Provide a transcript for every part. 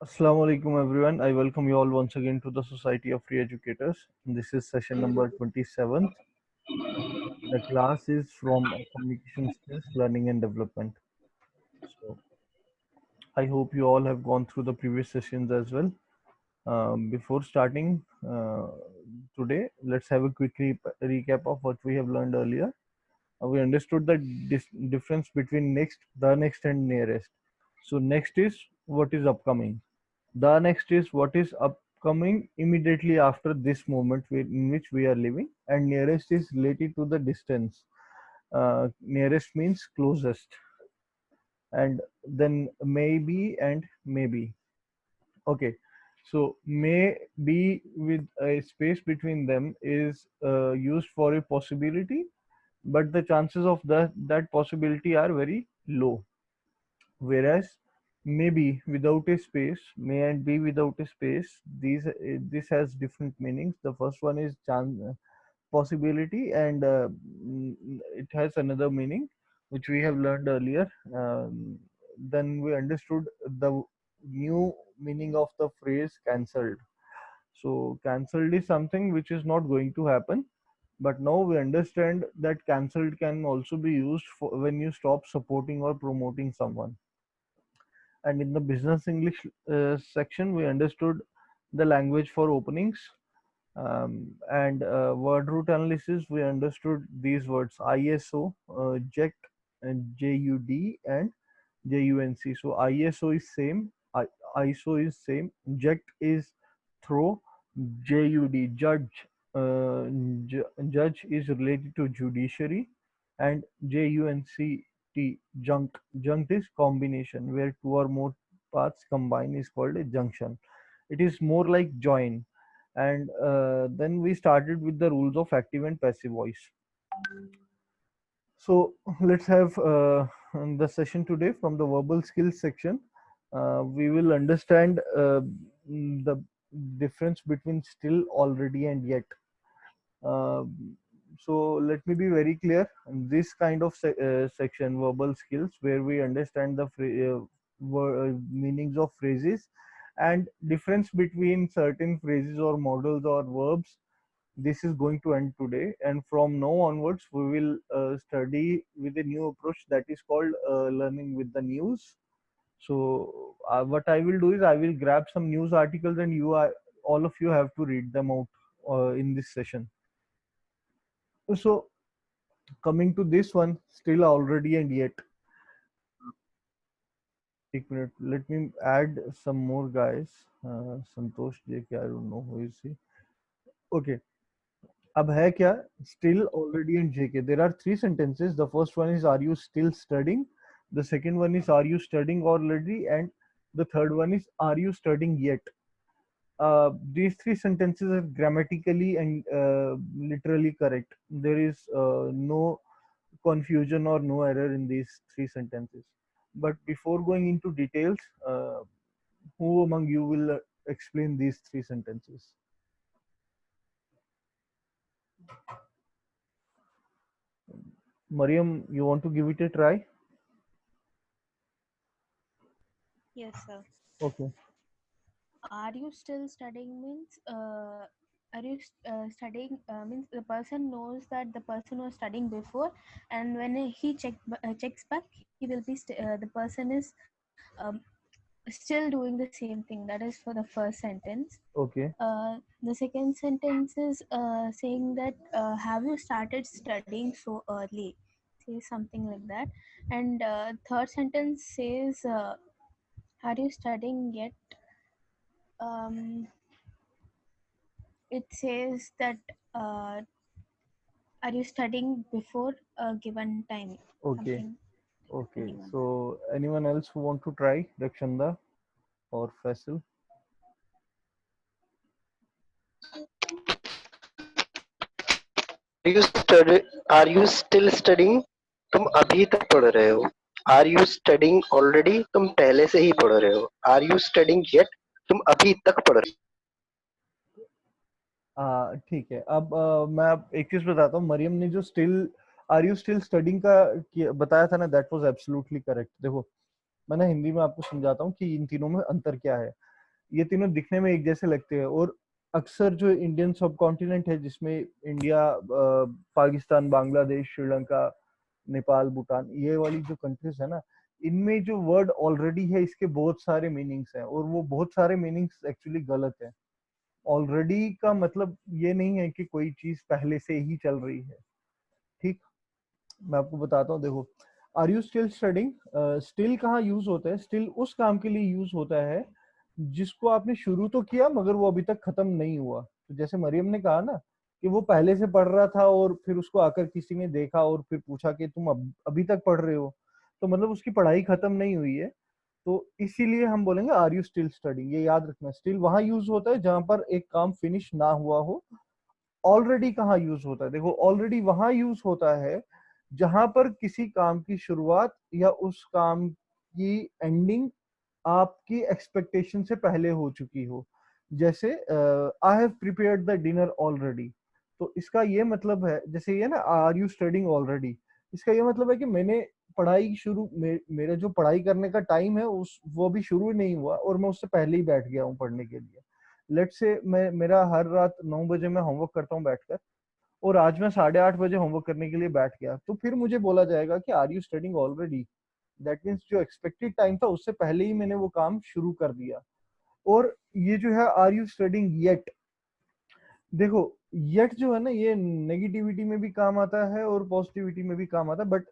Assalamu alaikum everyone. I welcome you all once again to the Society of Free Educators. This is session number 27. The class is from Communication Skills, Learning and Development. So I hope you all have gone through the previous sessions as well. Before starting today, let's have a quick recap of what we have learned earlier. We understood the difference between next, the next, and nearest. So next is what is upcoming. The next is what is upcoming immediately after this moment in which we are living, and nearest is related to the distance. Nearest means closest, and then maybe and maybe. Okay, so may be with a space between them is used for a possibility, but the chances of that possibility are very low. Whereas maybe without a space, may and be without a space, this has different meanings. The first one is possibility, and it has another meaning which we have learned earlier. Then we understood the new meaning of the phrase cancelled. So cancelled is something which is not going to happen, but now we understand that cancelled can also be used for when you stop supporting or promoting someone. And in the business English section, we understood the language for openings, and word root analysis. We understood these words: ISO, JECT, and JUD, and JUNC. So ISO is same, ISO is same, JECT is throw, JUD judge, judge is related to judiciary, and JUNCT junct is combination, where two or more paths combine is called a junction. It is more like join. And then we started with the rules of active and passive voice. So let's have the session today from the verbal skills section. We will understand the difference between still, already, and yet. Uh, so let me be very clear. This kind of section, verbal skills, where we understand the meanings of phrases and difference between certain phrases or models or verbs, this is going to end today, and from now onwards we will study with a new approach that is called learning with the news. So what I will do is I will grab some news articles, and all of you have to read them out in this session. So coming to this one, still, already, and yet. एक minute, let me add some more guys. Santosh JK, I don't know who is he. Okay, अब है क्या? Still, already, and JK. There are three sentences. The first one is, are you still studying? The second one is, are you studying already? And the third one is, are you studying yet? These three sentences are grammatically and literally correct. There is no confusion or no error in these three sentences. But before going into details, who among you will explain these three sentences? Mariam, you want to give it a try? Yes, sir. Okay. Are you still studying means are you studying means the person knows that the person was studying before, and when checks back, he will be the person is still doing the same thing. That is for the first sentence. Okay. The second sentence is saying that have you started studying so early? Say something like that. And third sentence says are you studying yet? Um, it says that are you studying before a given time? Okay. Something Okay. depending on that. So anyone else who want to try? Rakshanda or Faisal? Are you study? Are you still studying? तुम अभी तक पढ़ रहे हो. Are you studying already? तुम पहले से ही पढ़ रहे हो. Are you studying yet? तुम अभी तक पढ़ रहे हो. ठीक है. अब मैं आप एक चीज बताता हूँ. मरियम ने जो still, are you still studying का बताया था ना, दैट वाज एब्सोल्युटली करेक्ट. देखो, मैं ना हिंदी में आपको समझाता हूँ कि इन तीनों में अंतर क्या है. ये तीनों दिखने में एक जैसे लगते हैं, और अक्सर जो इंडियन सब कॉन्टिनेंट है जिसमें इंडिया, पाकिस्तान, बांग्लादेश, श्रीलंका, नेपाल, भूटान, ये वाली जो कंट्रीज है ना, इनमें जो वर्ड ऑलरेडी है इसके बहुत सारे मीनिंग्स हैं, और वो बहुत सारे मीनिंग्स एक्चुअली गलत है। ऑलरेडी का मतलब ये नहीं है कि कोई चीज पहले से ही चल रही है। ठीक, मैं आपको बताता हूँ, देखो, are you still studying, still कहाँ यूज होता है? स्टिल उस काम के लिए यूज होता है जिसको आपने शुरू तो किया मगर वो अभी तक खत्म नहीं हुआ। तो जैसे मरियम ने कहा ना कि वो पहले से पढ़ रहा था और फिर उसको आकर किसी ने देखा और फिर पूछा कि तुम अभी तक पढ़ रहे हो, तो मतलब उसकी पढ़ाई खत्म नहीं हुई है। तो इसीलिए हम बोलेंगे आर यू स्टिल स्टडिंग। ये याद रखना, स्टिल वहां यूज होता है जहां पर एक काम फिनिश ना हुआ हो। ऑलरेडी कहाँ यूज होता है? देखो, ऑलरेडी वहां यूज होता है जहां पर किसी काम की शुरुआत या उस काम की एंडिंग आपकी एक्सपेक्टेशन से पहले हो चुकी हो। जैसे I have prepared the dinner already, तो इसका ये मतलब है, जैसे ये ना आर यू स्टडिंग ऑलरेडी, इसका ये मतलब है कि मैंने पढ़ाई शुरू मेरा जो पढ़ाई करने का टाइम है उस वो भी शुरू नहीं हुआ और मैं उससे पहले ही बैठ गया हूँ पढ़ने के लिए। लेट से मैं मेरा हर रात 9 बजे मैं होमवर्क करता हूँ बैठकर, और आज मैं 8:30 बजे होमवर्क करने के लिए बैठ गया, तो फिर मुझे बोला जाएगा कि are you studying already. That means जो एक्सपेक्टेड टाइम था उससे पहले ही मैंने वो काम शुरू कर दिया। और ये जो है आर यू स्टडिंग येट, देखो, येट जो है ना, ये नेगेटिविटी में भी काम आता है और पॉजिटिविटी में भी काम आता है, बट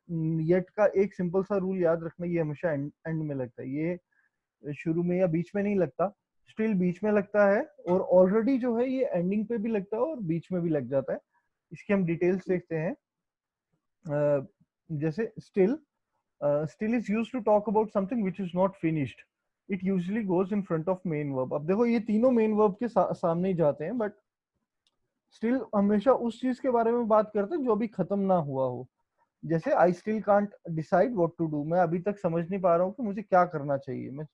येट का एक सिंपल सा रूल याद रखना, ये हमेशा एंड में लगता है, ये शुरू में या बीच में नहीं लगता। स्टिल बीच में लगता है, और ऑलरेडी जो है ये एंडिंग पे भी लगता है और बीच में भी लग जाता है। इसकी हम डिटेल्स देखते हैं। जैसे still, still is used to talk about something which is not finished. It usually goes in front of main verb. अब देखो ये तीनों मेन वर्ब के सामने ही जाते हैं, बट स्टिल हमेशा उस चीज के बारे में बात करते हैं जो अभी खत्म ना हुआ हो। जैसे I still can't decide what to do, मैं अभी तक समझ नहीं पा रहा हूँ कि मुझे क्या करना चाहिए, मैं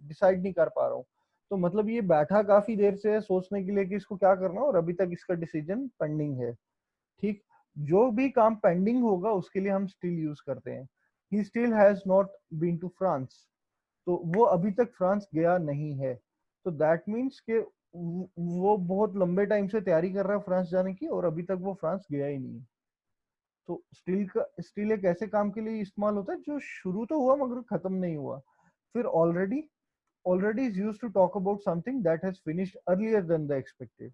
डिसाइड नहीं कर पा रहा हूँ। तो मतलब ये बैठा काफी देर से है सोचने के लिए कि इसको क्या करना है, और अभी तक इसका डिसीजन पेंडिंग है। ठीक, जो भी काम पेंडिंग होगा उसके लिए हम स्टिल यूज करते हैं। He still has not been to France, तो वो अभी तक फ्रांस गया नहीं है। तो दैट मीन्स के वो बहुत लंबे टाइम से तैयारी कर रहा है फ्रांस जाने की और अभी तक वो फ्रांस गया ही नहीं। तो स्टिल एक ऐसे काम के लिए इस्तेमाल होता है जो शुरू तो हुआ मगर खत्म नहीं हुआ। फिर already is used to talk about something that has finished earlier than the expected.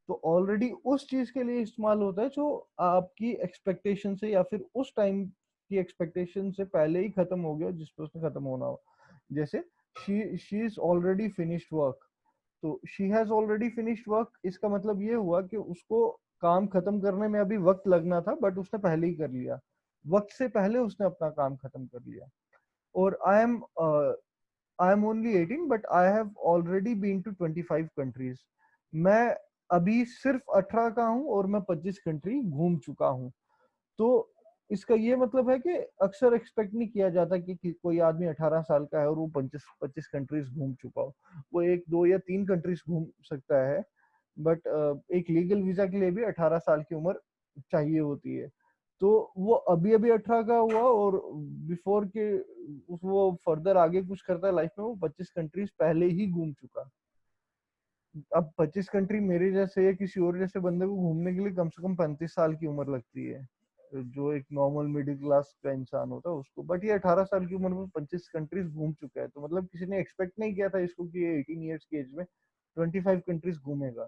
तो ऑलरेडी उस चीज के लिए इस्तेमाल होता है जो आपकी एक्सपेक्टेशन से या फिर उस टाइम की एक्सपेक्टेशन से पहले ही खत्म हो गया जिस पर उसने खत्म होना हो। जैसे she is already finished work, तो she has already finished work, इसका मतलब ये हुआ कि उसको काम खत्म करने में अभी वक्त लगना था बट उसने पहले ही कर लिया, वक्त से पहले उसने अपना काम खत्म कर लिया। और I am only 18 but I have already been to 25 countries, मैं अभी सिर्फ 18 का हूँ और मैं 25 कंट्री घूम चुका हूँ। तो इसका ये मतलब है कि अक्सर एक्सपेक्ट नहीं किया जाता कि कोई आदमी 18 साल का है और वो 25 कंट्रीज घूम चुका हो। वो एक दो या तीन कंट्रीज घूम सकता है, बट एक लीगल वीजा के लिए भी 18 साल की उम्र चाहिए होती है। तो वो अभी अभी 18 का हुआ और बिफोर के वो फर्दर आगे कुछ करता है लाइफ में, वो 25 कंट्रीज पहले ही घूम चुका। अब 25 कंट्री मेरे जैसे या किसी और जैसे बंदे को घूमने के लिए कम से कम 35 साल की उम्र लगती है, जो एक नॉर्मल मिडिल क्लास का इंसान होता है उसको। बट ये 18 साल की उम्र में 25 कंट्रीज घूम चुका है, तो मतलब किसी ने एक्सपेक्ट नहीं किया था इसको कि ये 18 ईयर्स की एज में 25 कंट्रीज घूमेगा।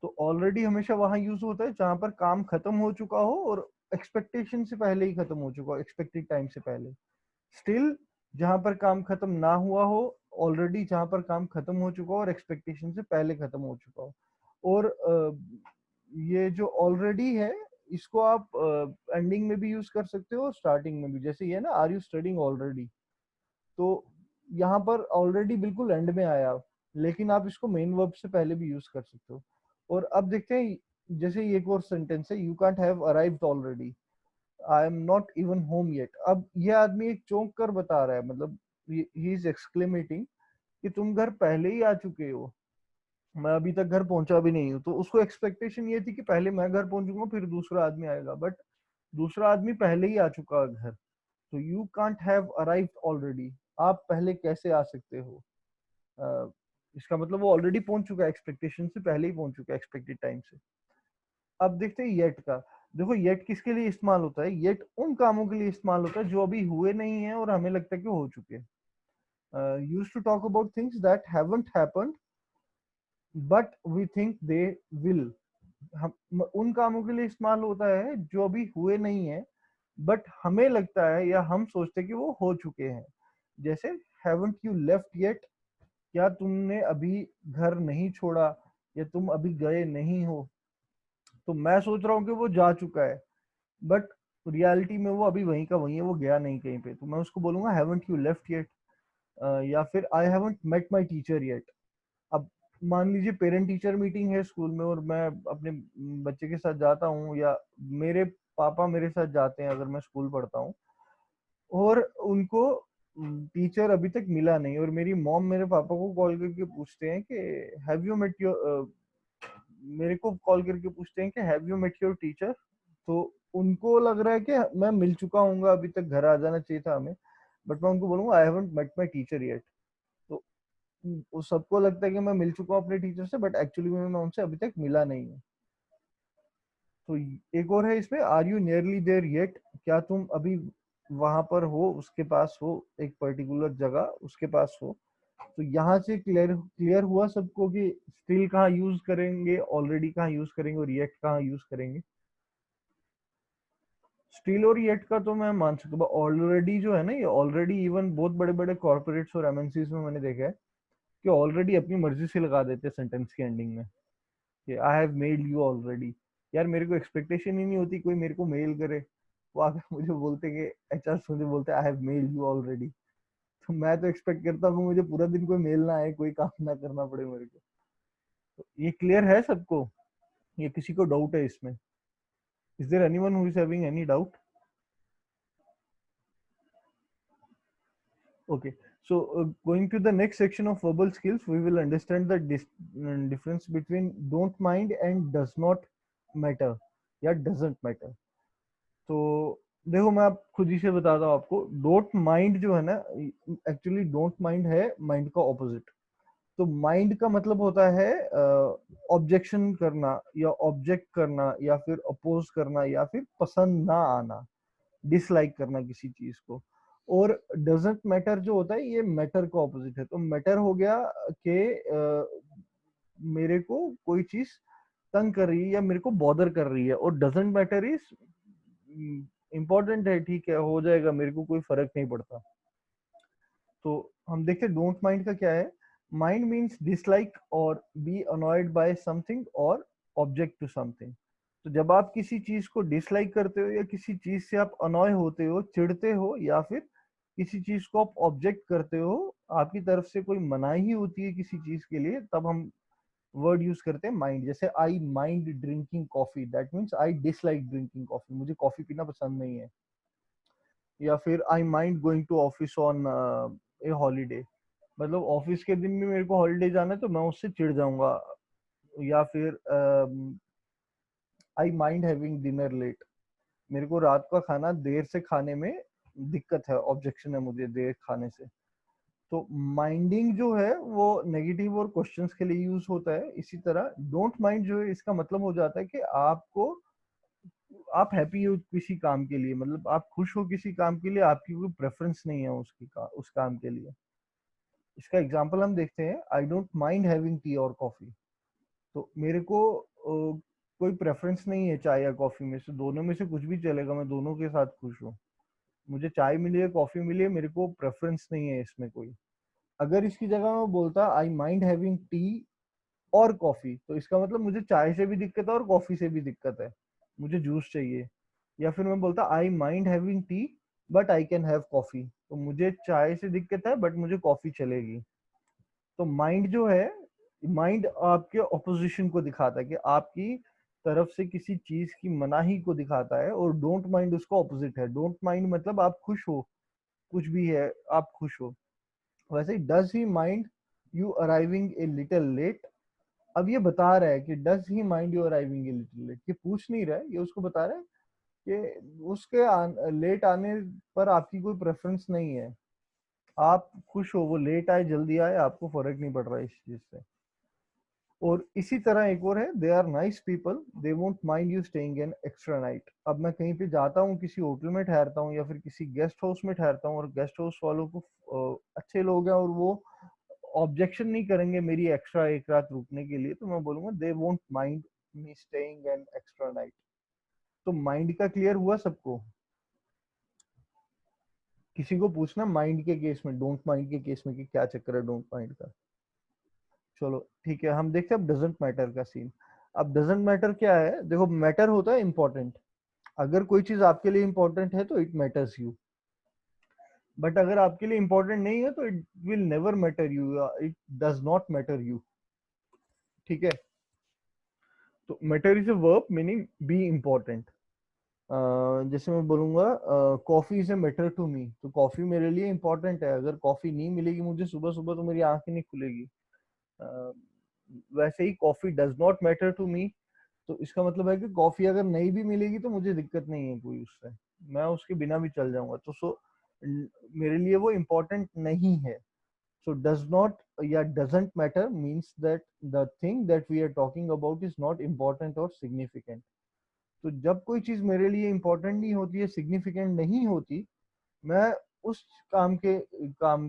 तो ऑलरेडी हमेशा वहां यूज होता है जहां पर काम खत्म हो चुका हो और एक्सपेक्टेशन से पहले ही खत्म हो चुका हो, एक्सपेक्टेड टाइम से पहले। स्टिल जहां पर काम खत्म ना हुआ हो, ऑलरेडी जहां पर काम खत्म हो चुका हो और एक्सपेक्टेशन से पहले खत्म हो चुका हो। और ये जो ऑलरेडी है इसको आप एंडिंग में भी यूज कर सकते हो और स्टार्टिंग में भी। जैसे ये ना आर यू स्टडिंग ऑलरेडी, तो यहाँ पर ऑलरेडी बिल्कुल एंड में आया, लेकिन आप इसको मेन वर्ब से पहले भी यूज कर सकते हो। और अब देखते हैं, जैसे ये एक और सेंटेंस है, you can't have arrived already, I am not even home yet. अब ये आदमी एक चौंक कर बता रहा है, मतलब ही इज एक्सक्लेमेटिंग कि तुम घर पहले ही आ चुके हो, मैं अभी तक घर पहुंचा भी नहीं हूँ। तो उसको एक्सपेक्टेशन ये थी कि पहले मैं घर पहुंचूंगा फिर दूसरा आदमी आएगा, बट दूसरा आदमी पहले ही आ चुका है घर। तो you can't have arrived already, आप पहले कैसे आ सकते हो? इसका मतलब वो ऑलरेडी पहुंच चुका है, एक्सपेक्टेशन से पहले ही पहुंच चुका है, एक्सपेक्टेड टाइम से। अब देखते हैं येट का। देखो येट किसके लिए इस्तेमाल होता है? येट उन कामों के लिए इस्तेमाल होता है जो अभी हुए नहीं है और हमें लगता है कि हो चुके हैं। Used to talk about things that haven't happened but we think they will. हम उन कामों के लिए इस्तेमाल होता है जो अभी हुए नहीं है बट हमें लगता है या हम सोचते हैं कि वो हो चुके हैं। जैसे हैवंट यू लेफ्ट येट, क्या तुमने अभी घर नहीं छोड़ा या तुम अभी गए नहीं हो। तो मैं सोच रहा हूँ कि वो जा चुका है बट रियलिटी में वो अभी वहीं का वहीं है, वो गया नहीं कहीं पे, तो मैं उसको बोलूंगा हैवंट यू लेफ्ट येट। या फिर I haven't met my teacher yet. अब मान लीजिए पेरेंट टीचर मीटिंग है स्कूल में और मैं अपने बच्चे के साथ जाता हूँ या मेरे पापा मेरे साथ जाते हैं अगर मैं स्कूल पढ़ता हूँ, और उनको टीचर अभी तक मिला नहीं और मेरी मॉम मेरे पापा को कॉल करके पूछते हैं कि हैव यू मेट योर, मेरे को कॉल करके पूछते हैं कि have you met your teacher. तो उनको लग रहा है कि मैं मिल चुका हूँ, अभी तक घर आ जाना चाहिए था हमें, बट मैं उनको बोलूंगा I haven't met my teacher yet. तो वो सबको लगता है कि मैं मिल चुका हूँ अपने टीचर से बट एक्चुअली में मैं उनसे अभी तक मिला नहीं हूँ। तो एक और है इसमें, are you nearly there yet, क्या तुम अभी वहां पर हो, उसके पास हो, एक पर्टिकुलर जगह उसके पास हो। तो यहाँ से क्लियर क्लियर हुआ सबको कि स्टिल कहाँ यूज करेंगे, ऑलरेडी कहाँ यूज करेंगे और येट कहाँ यूज करेंगे। स्टिल और येट का तो मैं मान सकता हूँ, ऑलरेडी जो है ना, ये ऑलरेडी इवन बहुत बड़े बड़े कॉर्पोरेट्स और एमएनसीज में मैंने देखा है कि ऑलरेडी अपनी मर्जी से लगा देते हैं सेंटेंस की एंडिंग में कि I have meld you already. यार मेरे को एक्सपेक्टेशन ही नहीं होती कोई मेरे को मेल करे, वो आकर मुझे बोलते कि एचआर मुझे बोलते I have meld you already, तो मैं तो एक्सपेक्ट करता हूँ मुझे पूरा दिन कोई मेल ना आए, कोई काम ना करना पड़े मेरे को। तो ये क्लियर है सबको? ये किसी को डाउट है इसमें? Is there anyone who is having any doubt? Okay, so going to the next section of verbal skills, we will understand the difference between don't mind and does not matter या doesn't matter. तो देखो मैं आप खुद ही से बताता हूँ आपको, डोंट माइंड जो है ना, एक्चुअली डोंट माइंड है माइंड का ऑपोजिट। तो माइंड का मतलब होता है ऑब्जेक्शन करना या ऑब्जेक्ट करना या फिर अपोज करना या फिर पसंद ना आना, डिसलाइक करना किसी चीज को। और डजेंट मैटर जो होता है ये मैटर का ऑपोजिट है। तो मैटर हो गया कि मेरे को कोई चीज तंग कर रही है या मेरे को बॉदर कर रही है, और डजेंट मैटर इज इंपॉर्टेंट है, ठीक है हो जाएगा, मेरे को कोई फर्क नहीं पड़ता। तो हम देखते हैं डोंट माइंड का क्या है। माइंड मीन्स डिसलाइक और बी अनॉयड बाय समथिंग और ऑब्जेक्ट टू समथिंग। तो जब आप किसी चीज को डिसलाइक करते हो या किसी चीज से आप अनॉय होते हो, चिढ़ते हो, या फिर किसी चीज को आप ऑब्जेक्ट करते हो, आपकी तरफ से कोई मनाही ही होती है किसी चीज के लिए, तब हम वर्ड यूज करते हैं माइंड। जैसे I mind drinking coffee, that means I dislike drinking coffee, मुझे कॉफी पीना पसंद नहीं है। या फिर I mind going to office on a holiday, मतलब ऑफिस के दिन भी मेरे को हॉलीडे जाना है तो मैं उससे चिढ़ जाऊंगा। या फिर I mind having dinner late, मेरे को रात का खाना देर से खाने में दिक्कत है, ऑब्जेक्शन है मुझे देर खाने से। तो माइंडिंग जो है वो नेगेटिव और क्वेश्चंस के लिए यूज होता है। इसी तरह डोंट माइंड जो है इसका मतलब हो जाता है कि आपको, आप हैप्पी हो किसी काम के लिए, मतलब आप खुश हो किसी काम के लिए, आपकी कोई प्रेफरेंस नहीं है उस काम के लिए। इसका एग्जांपल हम देखते हैं, I don't mind having T और कॉफी। तो मेरे को कोई प्रेफरेंस नहीं है चाय या कॉफी में से, दोनों में से कुछ भी चलेगा, मैं दोनों के साथ खुश हूँ। मुझे चाय मिली है कॉफी मिली है, मेरे को प्रेफरेंस नहीं है इसमें कोई। अगर इसकी जगह मैं बोलता आई माइंड हैविंग टी और कॉफी, तो इसका मतलब मुझे चाय से भी दिक्कत है और कॉफी से भी दिक्कत है, मुझे जूस चाहिए। या फिर मैं बोलता I mind having tea but I can have coffee, तो मुझे चाय से दिक्कत है बट मुझे कॉफी चलेगी। तो माइंड जो है, माइंड आपके ऑपोजिशन को दिखाता है कि आपकी तरफ से किसी चीज की मनाही को दिखाता है, और डोंट माइंड उसका ऑपोजिट है। डोंट माइंड मतलब आप खुश हो, कुछ भी है आप खुश हो। वैसे ही does he mind you arriving a little late, अब ये बता रहा है कि does he mind you arriving a little late, ये पूछ नहीं रहा है, ये उसको बता रहा है कि उसके लेट आने पर आपकी कोई प्रेफरेंस नहीं है। आप खुश हो, वो लेट आए जल्दी आए, आपको फर्क नहीं पड़ रहा है इस चीज से। और इसी तरह एक और है, they are nice people, they won't mind you staying an extra night. अब मैं कहीं पे जाता हूँ, किसी होटल में ठहरता हूँ या फिर किसी गेस्ट हाउस में ठहरता हूँ, और गेस्ट हाउस वालों को अच्छे लोग हैं और वो ऑब्जेक्शन नहीं करेंगे मेरी एक्स्ट्रा एक रात रुकने के लिए, तो मैं बोलूंगा दे won't mind me staying an extra night. तो माइंड का क्लियर हुआ सबको? किसी को पूछना माइंड के केस में, डोंट माइंड के केस में कि क्या चक्कर है डोंट माइंड का? चलो ठीक है, हम देखते हैं अब डजेंट मैटर का सीन। अब डजेंट मैटर क्या है? देखो, मैटर होता है इंपॉर्टेंट। अगर कोई चीज आपके लिए इंपॉर्टेंट है तो इट मैटर्स यू, बट अगर आपके लिए इंपॉर्टेंट नहीं है तो it will never matter you, it does not matter you. ठीक है, तो matter is a verb meaning be important. जैसे मैं बोलूंगा coffee is a matter to me, तो कॉफी मेरे लिए इंपॉर्टेंट है, अगर कॉफी नहीं मिलेगी मुझे सुबह सुबह तो मेरी आंख ही नहीं खुलेगी। अ, वैसे ही coffee does not matter to me, तो इसका मतलब है कि कॉफी अगर नहीं भी मिलेगी तो मुझे दिक्कत नहीं है कोई उससे, मैं उसके बिना भी चल जाऊंगा। तो मेरे लिए वो इम्पोर्टेंट नहीं है। सो डज नॉट या doesn't matter means that the thing that we are talking about is not important और सिग्निफिकेंट। तो जब कोई चीज मेरे लिए इम्पोर्टेंट नहीं होती है, सिग्निफिकेंट नहीं होती, मैं उस काम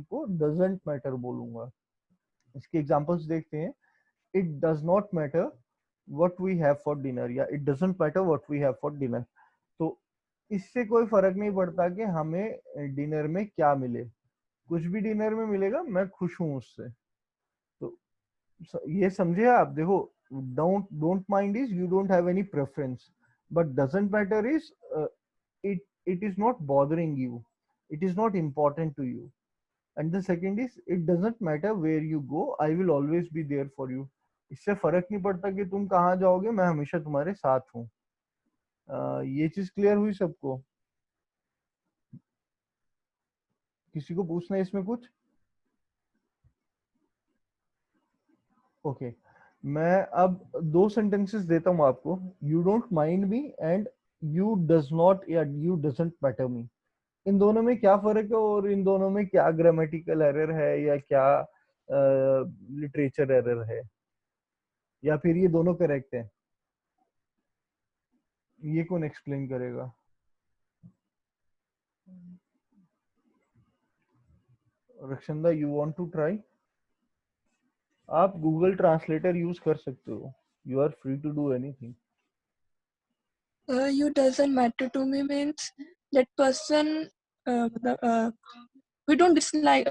को डजंट मैटर बोलूंगा। इसके एग्जांपल्स देखते हैं। It does not matter what we have for dinner, या it doesn't matter what we have for dinner. तो इससे कोई फर्क नहीं पड़ता कि हमें डिनर में क्या मिले, कुछ भी डिनर में मिलेगा मैं खुश हूं उससे। तो ये समझे आप? देखो, don't don't mind is you don't have any preference, but doesn't matter is it is not bothering you, it is not important to you. And the second is it doesn't matter where you go, I will always be there for you। इससे फर्क नहीं पड़ता कि तुम कहाँ जाओगे, मैं हमेशा तुम्हारे साथ हूँ। ये चीज क्लियर हुई सबको? किसी को पूछना है इसमें कुछ? ओके, मैं अब दो सेंटेंसेस देता हूँ आपको, you don't mind me and you does not या यू डजंट मैटर मी। इन दोनों में क्या फर्क है और इन दोनों में क्या ग्रामेटिकल एरर है या क्या लिटरेचर एरर है, या फिर ये दोनों करेक्ट है? ये कौन एक्सप्लेन करेगा? Rakshanda, you want to try? आप गूगल ट्रांसलेटर यूज कर सकते हो, you are free to do anything. You doesn't matter to me means that person, we don't dislike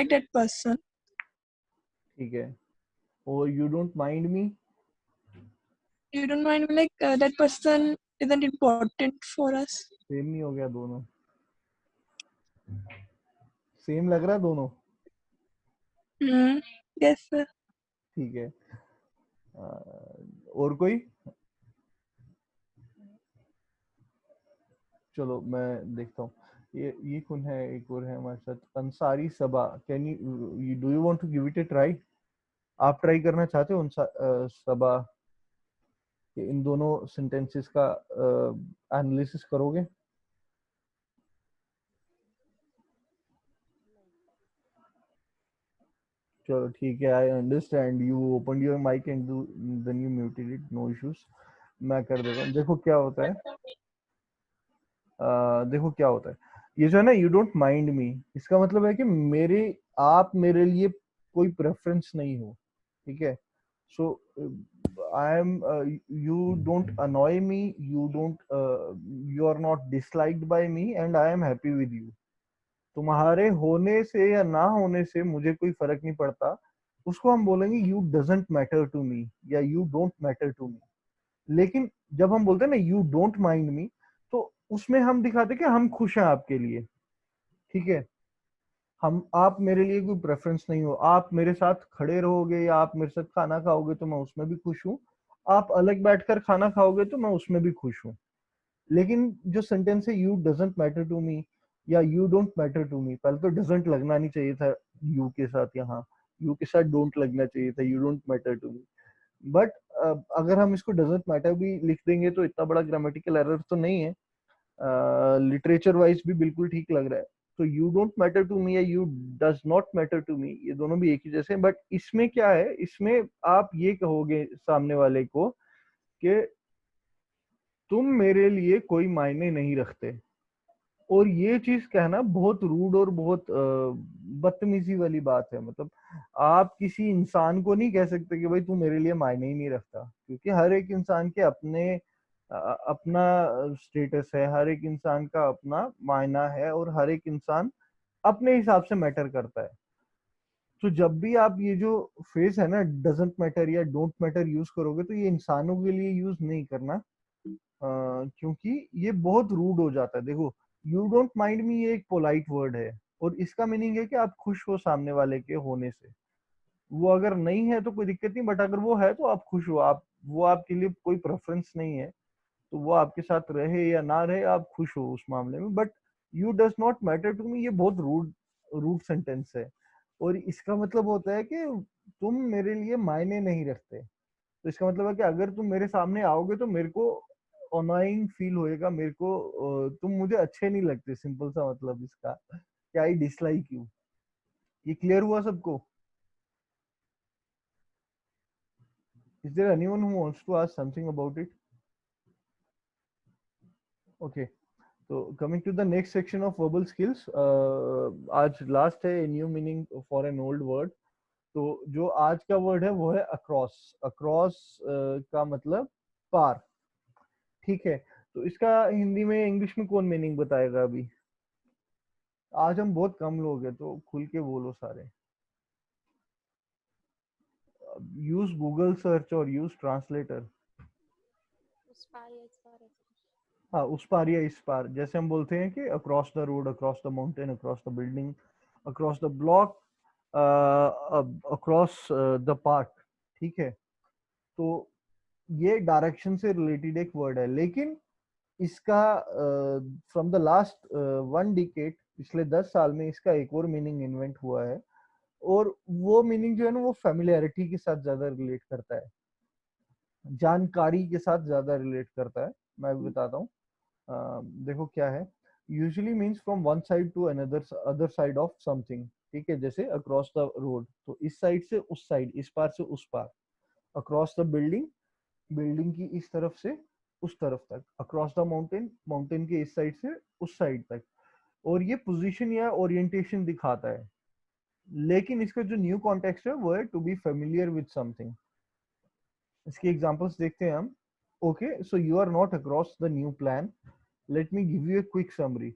that person. ठीक है, और you don't mind me? You don't mind me, like that person isn't important for us. Same नहीं हो गया दोनों? Same लग रहा है दोनों? Yes, sir. ठीक है, और कोई? चलो मैं देखता हूँ, ये कौन है, एक और है हमारे साथ, Ansari Saba. Can you do you want to give it a try? आप ट्राई करना चाहते हो सबा कि इन दोनों सेंटेंसेस का एनालिसिस करोगे? चलो ठीक है, I understand, you open your mic and then you muted it, no issues. मैं कर देता हूँ। देखो क्या होता है, देखो क्या होता है, ये जो है ना यू डोंट माइंड मी, इसका मतलब है कि आप मेरे लिए कोई प्रेफरेंस नहीं हो। ठीक है, so I am, you don't annoy me, you are not disliked by me and I am happy with you. तुम्हारे होने से या ना होने से मुझे कोई फर्क नहीं पड़ता, उसको हम बोलेंगे you doesn't matter to me या you don't matter to me. लेकिन जब हम बोलते हैं ना यू डोंट माइंड मी, तो उसमें हम दिखाते कि हम खुश हैं आपके लिए। ठीक है, आप मेरे लिए कोई प्रेफरेंस नहीं हो, आप मेरे साथ खड़े रहोगे या आप मेरे साथ खाना खाओगे तो मैं उसमें भी खुश हूँ, आप अलग बैठकर खाना खाओगे तो मैं उसमें भी खुश हूँ। लेकिन जो सेंटेंस है you doesn't matter to me या you don't matter to me, पहले तो डजंट लगना नहीं चाहिए था यू के साथ, यहाँ यू के साथ डोंट लगना चाहिए था, you don't matter to me. But अगर हम इसको डजंट मैटर भी लिख देंगे तो इतना बड़ा ग्रामेटिकल एरर तो नहीं है, लिटरेचर वाइज भी बिल्कुल ठीक लग रहा है। तो you don't matter to me या you does not matter to me, ये दोनों भी एक ही जैसे हैं। बट इसमें क्या है, इसमें आप ये कहोगे सामने वाले को कि तुम मेरे लिए कोई मायने नहीं रखते। और ये चीज कहना बहुत रूड और बहुत बदतमीजी वाली बात है। मतलब आप किसी इंसान को नहीं कह सकते कि भाई तू मेरे लिए मायने ही नहीं रखता, क्योंकि हर एक इंसान के अपने अपना स्टेटस है, हर एक इंसान का अपना मायना है, और हर एक इंसान अपने हिसाब से मैटर करता है। तो जब भी आप ये जो फ्रेज है ना, डजंट मैटर या डोंट मैटर यूज करोगे, तो ये इंसानों के लिए यूज नहीं करना, क्योंकि ये बहुत रूड हो जाता है। देखो, यू डोंट माइंड मी ये एक पोलाइट वर्ड है, और इसका मीनिंग है कि आप खुश हो सामने वाले के होने से। वो अगर नहीं है तो कोई दिक्कत नहीं, बट अगर वो है तो आप खुश हो, आप वो आपके लिए कोई प्रेफरेंस नहीं है, तो वो आपके साथ रहे या ना रहे आप खुश हो उस मामले में। But you does not matter to me, ये बहुत रूड रूड सेंटेंस है, और इसका मतलब होता है कि तुम मेरे लिए मायने नहीं रखते। तो इसका मतलब है कि अगर तुम मेरे सामने आओगे तो मेरे को अनोइंग फील होएगा, मेरे को तुम मुझे अच्छे नहीं लगते, सिंपल सा मतलब इसका, कि आई डिसलाइक यू। ये क्लियर हुआ सबको? Is there anyone who wants to ask something about it? Okay, तो coming to the next section of verbal skills, आज लास्ट है new meaning for an old word. तो जो आज का वर्ड है वो है अक्रॉस। अक्रॉस का मतलब पार, ठीक है। तो इसका हिंदी में, इंग्लिश में कौन मीनिंग बताएगा अभी? आज हम बहुत कम लोग हैं, तो खुल के बोलो सारे। यूज गूगल सर्च और यूज ट्रांसलेटर। हाँ, उस पार या इस पार, जैसे हम बोलते हैं कि across the road, across the mountain, across the building, across the block, across the park, ठीक है। तो ये डायरेक्शन से रिलेटेड एक वर्ड है, लेकिन इसका फ्रॉम द लास्ट 1 डिकेड, पिछले 10 साल में इसका एक और मीनिंग इन्वेंट हुआ है, और वो मीनिंग जो है ना, वो फेमिलियरिटी के साथ ज्यादा रिलेट करता है, जानकारी के साथ ज्यादा रिलेट करता है। मैं भी बताता हूँ। देखो क्या है, usually means from one side to another other side of something, ठीक है। जैसे अक्रॉस द रोड, तो इस साइड से उस साइड, इस पार से उस पार। अक्रॉस द बिल्डिंग, बिल्डिंग की इस तरफ से उस तरफ तक। अक्रॉस द माउंटेन, माउंटेन के इस साइड से उस साइड तक। और ये पोजीशन या ओरिएंटेशन दिखाता है, लेकिन इसका जो न्यू कॉन्टेक्स्ट है वो है to be familiar with something. इसके एग्जांपल्स देखते हैं हम। Okay, so you are not across the new plan, let me give you a quick summary.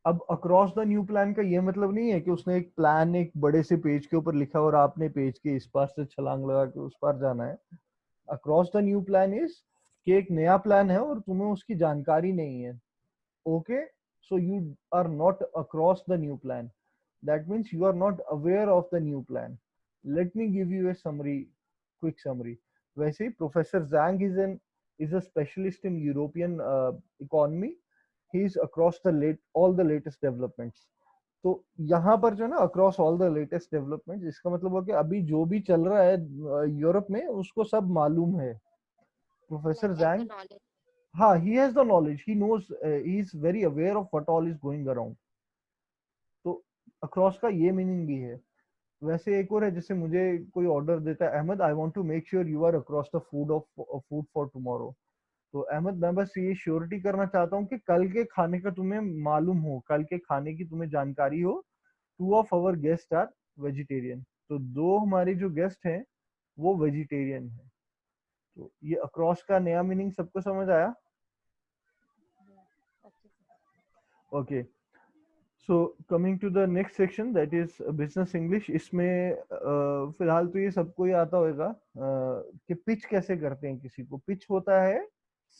अब अक्रॉस द न्यू प्लान का ये मतलब नहीं है कि उसने एक प्लान एक बड़े से पेज के ऊपर लिखा और आपने पेज के इस पार से छलांग लगा के उस पार जाना है। Across the new plan is कि एक नया प्लान है और तुम्हें उसकी जानकारी नहीं है। Okay, so you are not across the new plan, that means you are not aware of the new plan. Let me give you a summary, quick summary. वैसे ही professor Zhang is a specialist in European economy, he is across the all the latest developments. तो यहाँ पर जो है ना, across all the latest developments, इसका मतलब हो कि अभी जो भी चल रहा है यूरोप में, उसको सब मालूम है। प्रोफेसर जैंग, हाँ, he has the knowledge, he knows, he is very aware of what all is going around. तो अक्रॉस का ये मीनिंग भी है। वैसे एक और है, जैसे मुझे कोई ऑर्डर देता है, Ahmad I want to make sure you are across the food for tomorrow. तो अहमद, मैं बस ये श्योरिटी करना चाहता हूँ कि कल के खाने का तुम्हें मालूम हो, कल के खाने की तुम्हें जानकारी हो। Two of our guest are vegetarian, तो दो हमारे जो गेस्ट हैं वो वेजिटेरियन है। तो ये अक्रॉस का नया मीनिंग सबको समझ आया? Okay, so coming to the next section, that is business English. इसमें फिलहाल तो ये सबको ही आता होगा कि पिच कैसे करते हैं किसी को। पिच होता है